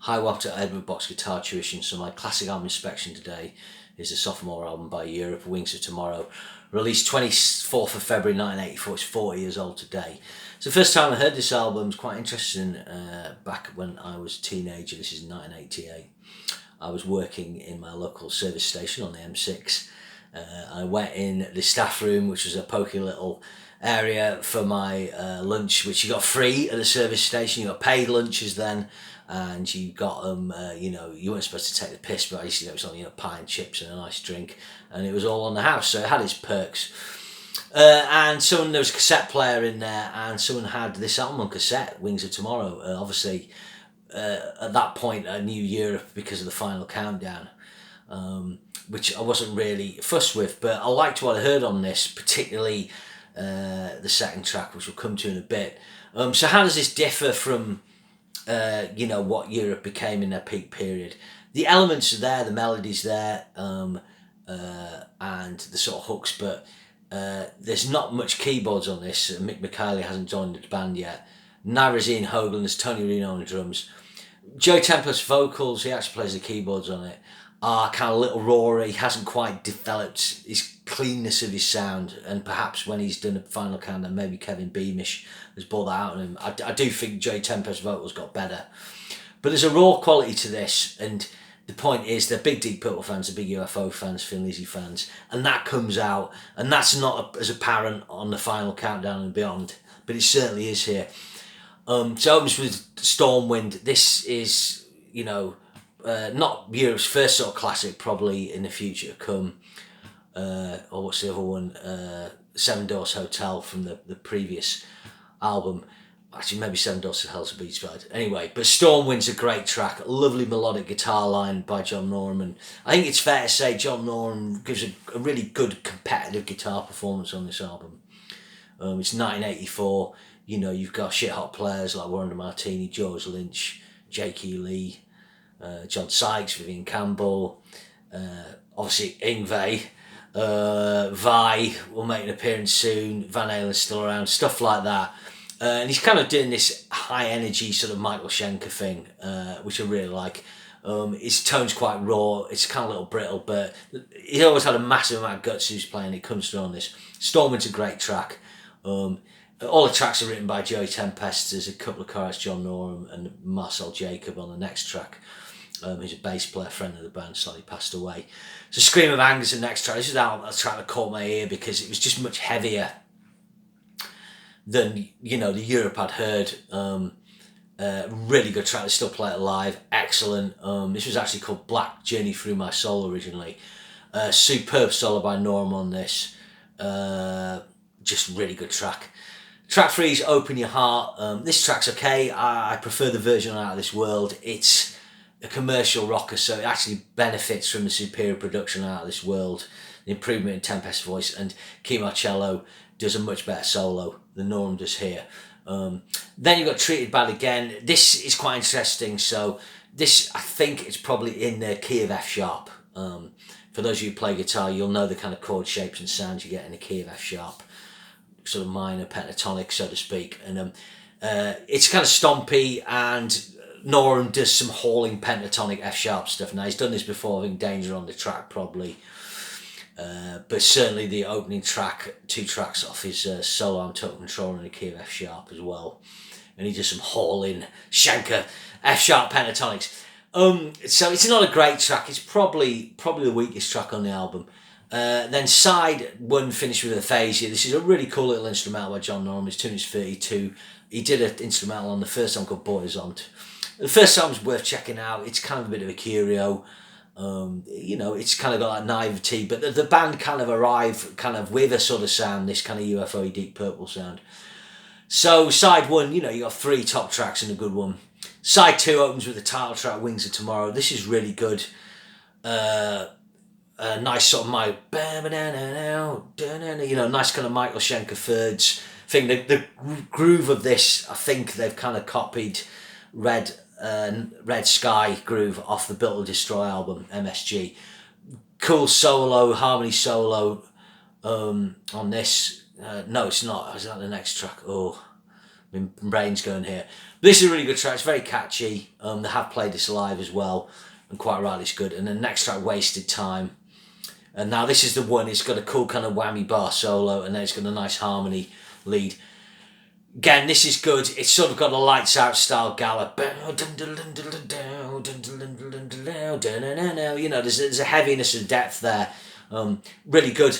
High Wapter Edward Box Guitar Tuition. So my classic album inspection today is the Sophomore album by Europe, Wings of Tomorrow, released 24th of February 1984. It's 40 years old today. So the first time I heard this album was quite interesting, back when I was a teenager. This is 1988. I was working in my local service station on the M6. I went in the staff room, which was a pokey little area, for my lunch, which you got free at the service station. You got paid lunches then, and you got them, you weren't supposed to take the piss, but I used to get something, pie and chips and a nice drink, and it was all on the house, so it had its perks. And there was a cassette player in there, and someone had this album on cassette, Wings of Tomorrow. Obviously, at that point, I knew Europe because of the Final Countdown, which I wasn't really fussed with, but I liked what I heard on this, particularly the second track, which we'll come to in a bit. So how does this differ from what Europe became in their peak period? The elements are there, the melody's there, and the sort of hooks, but there's not much keyboards on this. Mick McKinley hasn't joined the band yet. Neither is Ian Hoagland. There's Tony Reno on the drums. Joey Tempest's vocals, he actually plays the keyboards on it, are kind of a little raw. He hasn't quite developed his cleanness of his sound, and perhaps when he's done a Final Countdown, maybe Kevin Beamish has brought that out of him. I do think Joey Tempest's vocals got better, but there's a raw quality to this, and the point is they're big Deep Purple fans, they're big UFO fans, Thin Lizzy fans, and that comes out, and that's not as apparent on the Final Countdown and beyond, but it certainly is here. So it opens with Stormwind. This is, not Europe's first sort of classic, probably in the future to come. Or what's the other one? Seven Doors Hotel from the previous album. Actually, maybe Seven Doors to Hell's a Beach Ride. Anyway, but Stormwind's a great track. A lovely melodic guitar line by John Norum. I think it's fair to say John Norum gives a really good competitive guitar performance on this album. It's 1984. You've got shit hot players like Warren Martini, George Lynch, Jakey Lee, John Sykes, Vivian Campbell, obviously Yngwie, Vi will make an appearance soon, Van Halen's still around, stuff like that. And he's kind of doing this high energy sort of Michael Schenker thing, which I really like. His tone's quite raw, it's kind of a little brittle, but he always had a massive amount of guts who's playing, it comes through on this. Stormwind's a great track. All the tracks are written by Joey Tempest. There's a couple of chorus, John Norum and Marcel Jacob on the next track. He's a bass player, friend of the band, slightly passed away. So Scream of Anger is the next track. This is a track that caught my ear because it was just much heavier than, the Europe I'd heard. Really good track, they still play it live, excellent. This was actually called Black Journey Through My Soul originally. Superb solo by Norum on this. Just really good track. Track 3 is Open Your Heart. This track's okay. I prefer the version on Out of This World. It's a commercial rocker, so it actually benefits from the superior production on Out of This World, the improvement in Tempest's voice, and Key Marcello does a much better solo than Norum does here. Then you've got Treated Bad Again. This is quite interesting. So this, I think it's probably in the key of F sharp. For those of you who play guitar, you'll know the kind of chord shapes and sounds you get in the key of F sharp. Sort of minor pentatonic, so to speak, and it's kind of stompy, and Norum does some hauling pentatonic F sharp stuff. Now he's done this before, I think Danger on the Track probably, but certainly the opening track, 2 tracks off his solo on Total Control in the key of F sharp as well, and he does some hauling Schenker F sharp pentatonics. So it's not a great track. It's probably the weakest track on the album. Then side 1 finished with Aphasia. This is a really cool little instrumental by John Norum. It's 2 minutes 32. He did an instrumental on the first song called Boyzont. The first song's worth checking out. It's kind of a bit of a curio. It's kind of got that naivety, but the band kind of arrive kind of with a sort of sound, this kind of UFO Deep Purple sound. So side 1, you got 3 top tracks and a good one. Side 2 opens with the title track, Wings of Tomorrow. This is really good. Nice sort of nice kind of Michael Schenker thirds thing. The groove of this, I think they've kind of copied Red Sky groove off the Built to Destroy album, MSG. Cool solo, harmony solo on this. No, it's not. Is that the next track? Oh, My brain's going here. But this is a really good track. It's very catchy. They have played this live as well, and quite rightly it's good. And the next track, Wasted Time. And now this is the one. It's got a cool kind of whammy bar solo, and then it's got a nice harmony lead. Again, this is good. It's sort of got a lights out style gallop. You know, there's a heaviness and depth there. Really good.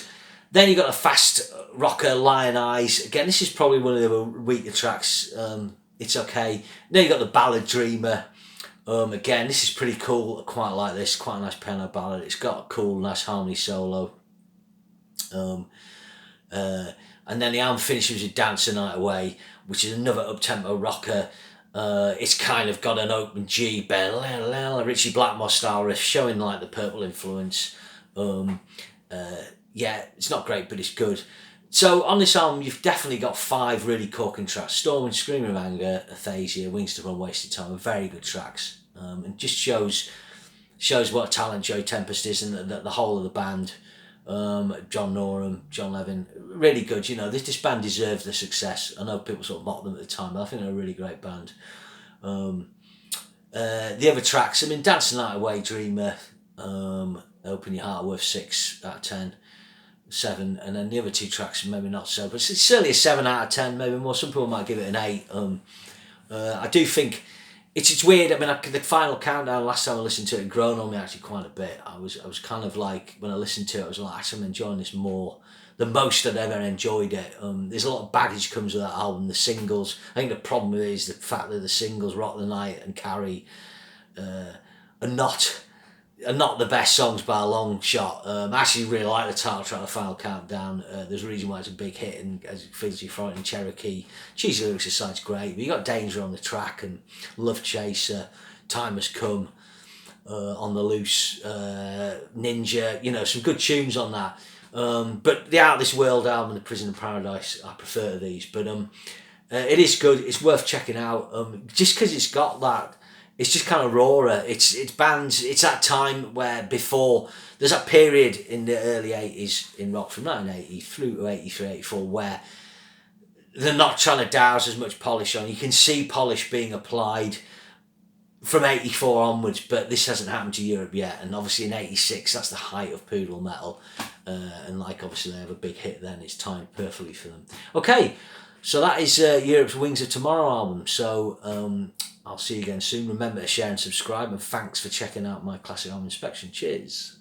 Then you got a fast rocker, Lion Eyes. Again, this is probably one of the weaker tracks. It's okay. Then you got the ballad Dreamer. Again, this is pretty cool. I quite like this. Quite a nice piano ballad. It's got a cool, nice harmony solo. And then the album finishes with Dance the Night Away, which is another up-tempo rocker. It's kind of got an open G, Richie Blackmore style riff, showing like the Purple influence. Yeah, it's not great, but it's good. So on this album, you've definitely got 5 really corking tracks. Storm and Scream of Anger, Aphasia, Wings to Run, Wasted Time are very good tracks. And just shows what a talent Joey Tempest is, and the whole of the band. John Norum, John Levin, really good. You know, this band deserves the success. I know people sort of mocked them at the time, but I think they're a really great band. The other tracks, I mean, Dance the Night Away, Dreamer, Open Your Heart, worth 6 out of 10, 7, and then the other 2 tracks maybe not so, but it's certainly a 7 out of 10, maybe more. Some people might give it an 8. I do think it's weird. I mean, the final countdown last time I listened to it had grown on me actually quite a bit. I was kind of like, when I listened to it, I was like, I'm enjoying this more, the most I'd ever enjoyed it. There's a lot of baggage comes with that album. The singles, I think the problem with it is the fact that the singles Rock the Night and Carry are not the best songs by a long shot. I actually really like the title track, The Final Countdown. There's a reason why it's a big hit, and as it feels you throw it in Cherokee. Cheesy Lyrics aside's great, but you got Danger on the track, and Love Chaser, Time Has Come, On the Loose, Ninja, you know, some good tunes on that. But the Out of This World album and The Prison of Paradise, I prefer these. But it is good. It's worth checking out. Just because it's got that, it's just kind of rawer. It's bands. It's that time where before there's that period in the early 80s in rock, from 1980 through to 83, 84, where they're not trying to douse as much polish on. You can see polish being applied from 84 onwards, but this hasn't happened to Europe yet. And obviously in 86, that's the height of poodle metal. And like obviously they have a big hit then. It's timed perfectly for them. Okay, so that is Europe's Wings of Tomorrow album. So I'll see you again soon. Remember to share and subscribe, and thanks for checking out my classic album inspection. Cheers.